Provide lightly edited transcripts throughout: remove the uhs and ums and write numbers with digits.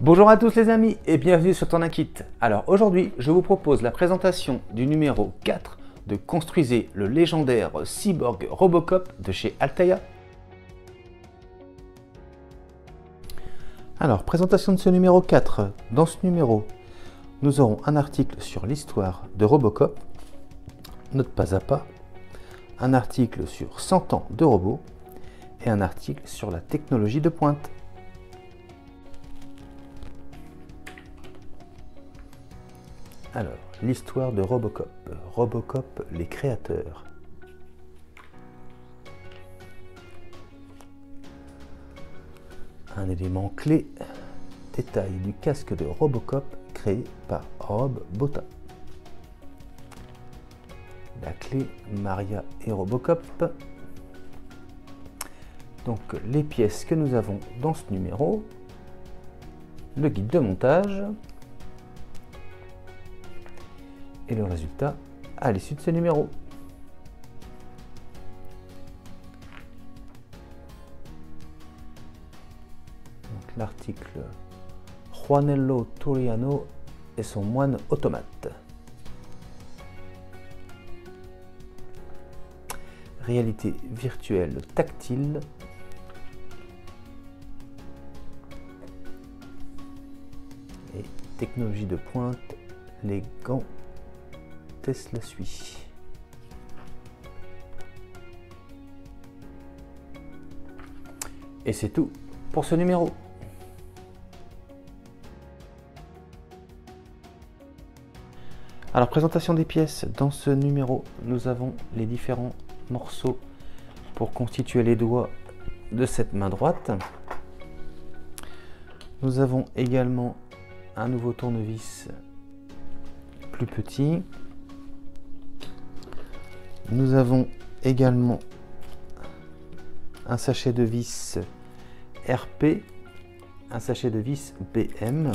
Bonjour à tous les amis et bienvenue sur Tourniquet. Alors aujourd'hui, je vous propose la présentation du numéro 4 de Construisez le légendaire cyborg Robocop de chez Altaïa. Alors, présentation de ce numéro 4. Dans ce numéro, nous aurons un article sur l'histoire de Robocop, notre pas à pas, un article sur 100 ans de robots et un article sur la technologie de pointe. Alors, l'histoire de Robocop. Robocop, les créateurs. Un élément clé, détail du casque de Robocop créé par Rob Bottin. La clé Maria et Robocop. Donc les pièces que nous avons dans ce numéro, le guide de montage et le résultat à l'issue de ce numéro. L'article Juanello Turiano et son moine automate. Réalité virtuelle tactile. Et technologie de pointe, les gants Tesla suit. Et c'est tout pour ce numéro. Alors, présentation des pièces. Dans ce numéro, nous avons les différents morceaux pour constituer les doigts de cette main droite. Nous avons également un nouveau tournevis plus petit. Nous avons également un sachet de vis RP, un sachet de vis BM.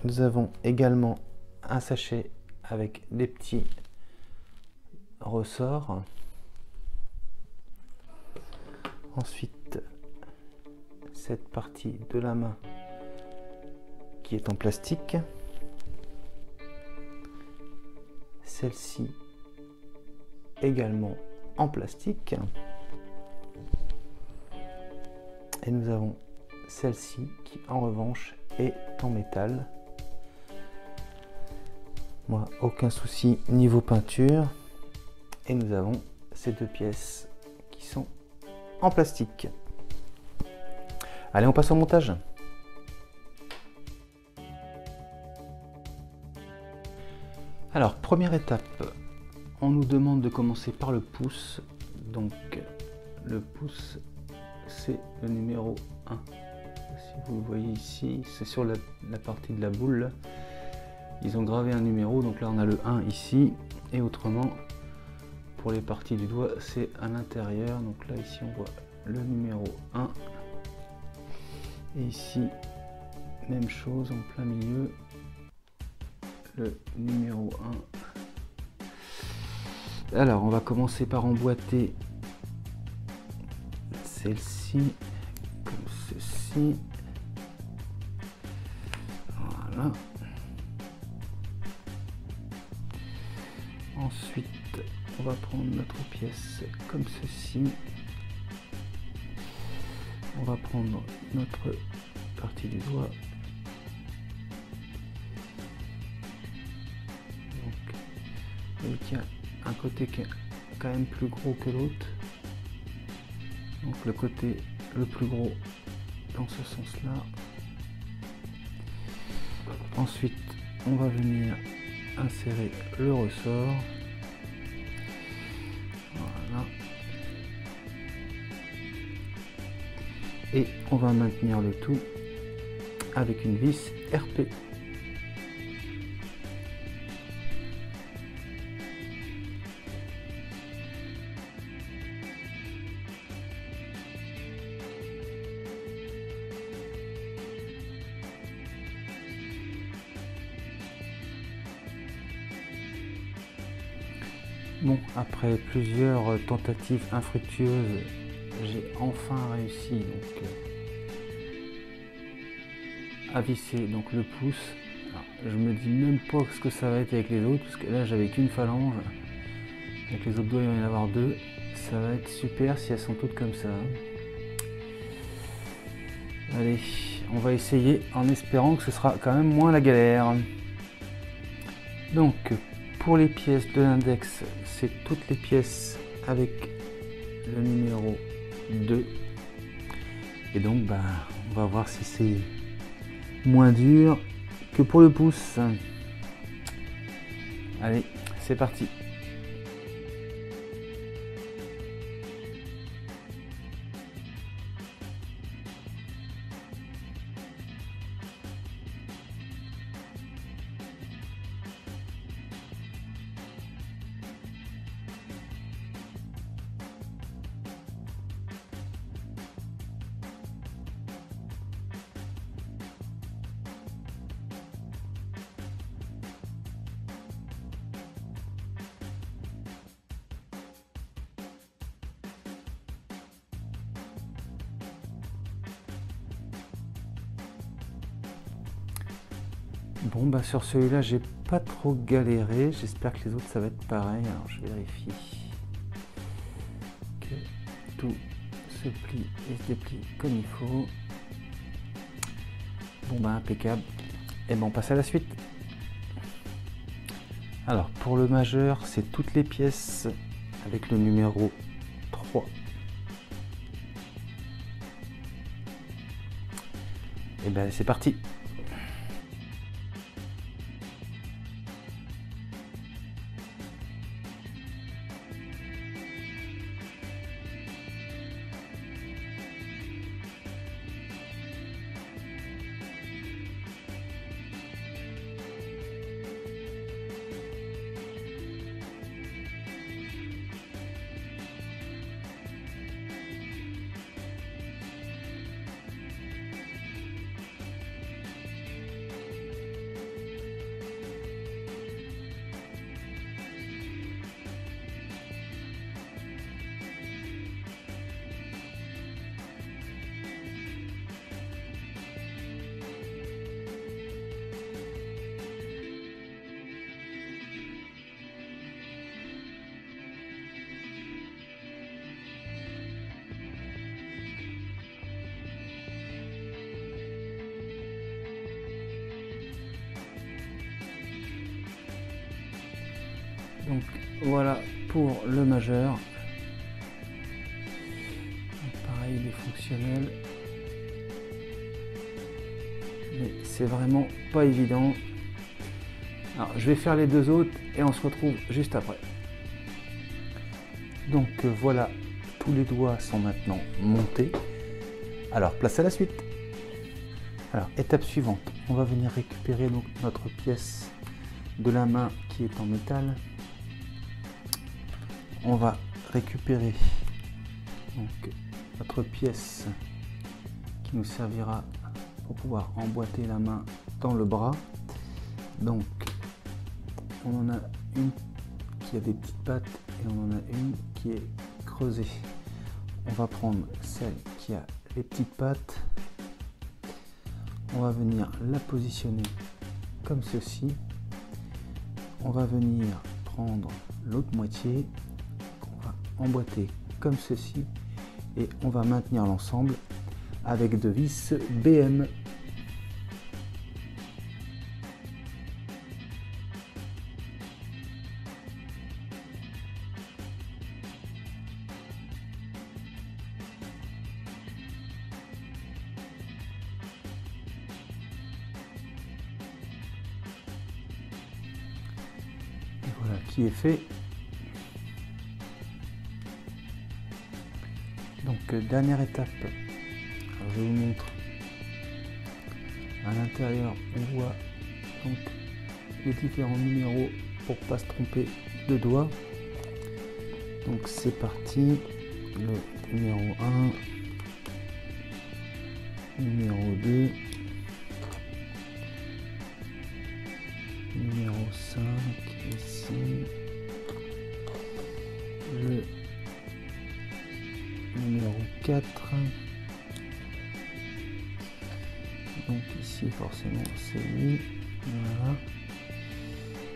Nous avons également un sachet avec des petits ressorts. Ensuite, cette partie de la main qui est en plastique. Celle-ci également en plastique. Et nous avons celle-ci qui en revanche est en métal. Moi, aucun souci niveau peinture. Et nous avons ces deux pièces qui sont en plastique. Allez, on passe au montage. Alors, première étape, on nous demande de commencer par le pouce. Donc, le pouce, c'est le numéro 1. Si vous le voyez ici, c'est sur la partie de la boule. Ils ont gravé un numéro, donc là on a le 1 ici, et autrement, pour les parties du doigt, c'est à l'intérieur. Donc là, ici, on voit le numéro 1. Et ici, même chose, en plein milieu, le numéro 1. Alors, on va commencer par emboîter celle-ci, comme ceci. Voilà. Ensuite, on va prendre notre pièce comme ceci. On va prendre notre partie du doigt. Donc, il y a un côté qui est quand même plus gros que l'autre. Donc le côté le plus gros dans ce sens-là. Ensuite, on va venir insérer le ressort. Voilà. Et on va maintenir le tout avec une vis RP. Bon, après plusieurs tentatives infructueuses, j'ai enfin réussi donc, à visser donc le pouce. Alors, je me dis même pas ce que ça va être avec les autres, parce que là j'avais qu'une phalange. Avec les autres doigts il va y en avoir deux. Ça va être super si elles sont toutes comme ça. Allez, on va essayer en espérant que ce sera quand même moins la galère. Donc pour les pièces de l'index, c'est toutes les pièces avec le numéro 2. Et donc on va voir si c'est moins dur que pour le pouce. Allez, c'est parti. Bon sur celui-là j'ai pas trop galéré, j'espère que les autres ça va être pareil, alors je vérifie que tout se plie et se déplie comme il faut. Bon impeccable, et on passe à la suite. Alors pour le majeur c'est toutes les pièces avec le numéro 3. Et c'est parti. Donc voilà pour le majeur. Pareil, il est fonctionnel. Mais c'est vraiment pas évident. Alors je vais faire les deux autres et on se retrouve juste après. Donc voilà, tous les doigts sont maintenant montés. Alors place à la suite. Alors étape suivante, on va venir récupérer donc notre pièce de la main qui est en métal. On va récupérer donc notre pièce qui nous servira pour pouvoir emboîter la main dans le bras. Donc on en a une qui a des petites pattes et on en a une qui est creusée. On va prendre celle qui a les petites pattes. On va venir la positionner comme ceci. On va venir prendre l'autre moitié. Emboîter comme ceci et on va maintenir l'ensemble avec deux vis BM. Et voilà qui est fait. Donc dernière étape, alors, je vous montre à l'intérieur, on voit donc les différents numéros pour pas se tromper de doigts. Donc c'est parti, le numéro 1, numéro 2, numéro 5 ici, le numéro 4, Donc ici forcément c'est lui. Voilà.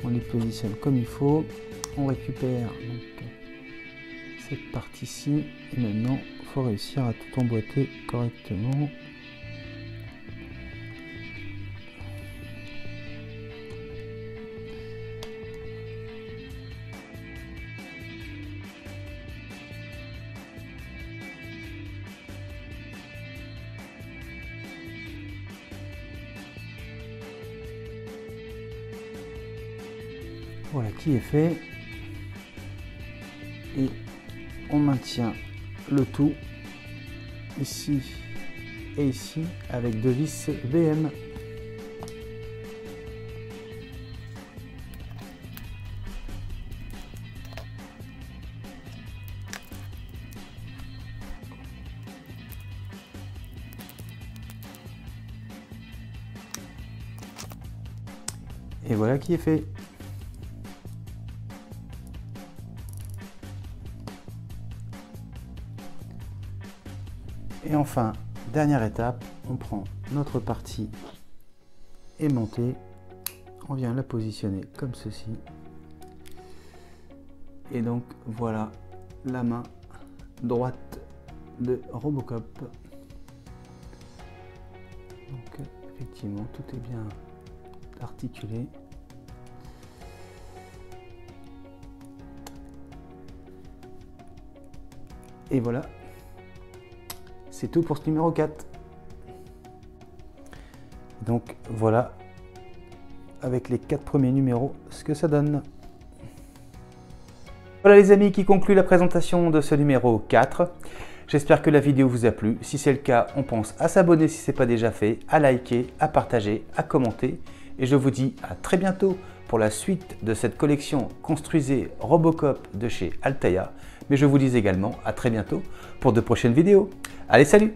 On les positionne comme il faut. On récupère donc cette partie-ci. Et maintenant, il faut réussir à tout emboîter correctement. Voilà qui est fait. Et on maintient le tout ici et ici avec 2 vis VM. Et voilà qui est fait. Et enfin, dernière étape, on prend notre partie aimantée, on vient la positionner comme ceci. Et donc voilà la main droite de Robocop. Donc effectivement, tout est bien articulé. Et voilà. C'est tout pour ce numéro 4. Donc voilà, avec les 4 premiers numéros, ce que ça donne. Voilà les amis qui conclut la présentation de ce numéro 4. J'espère que la vidéo vous a plu. Si c'est le cas, on pense à s'abonner si ce n'est pas déjà fait, à liker, à partager, à commenter. Et je vous dis à très bientôt pour la suite de cette collection Construisez Robocop de chez Altaïa. Mais je vous dis également à très bientôt pour de prochaines vidéos. Allez, salut!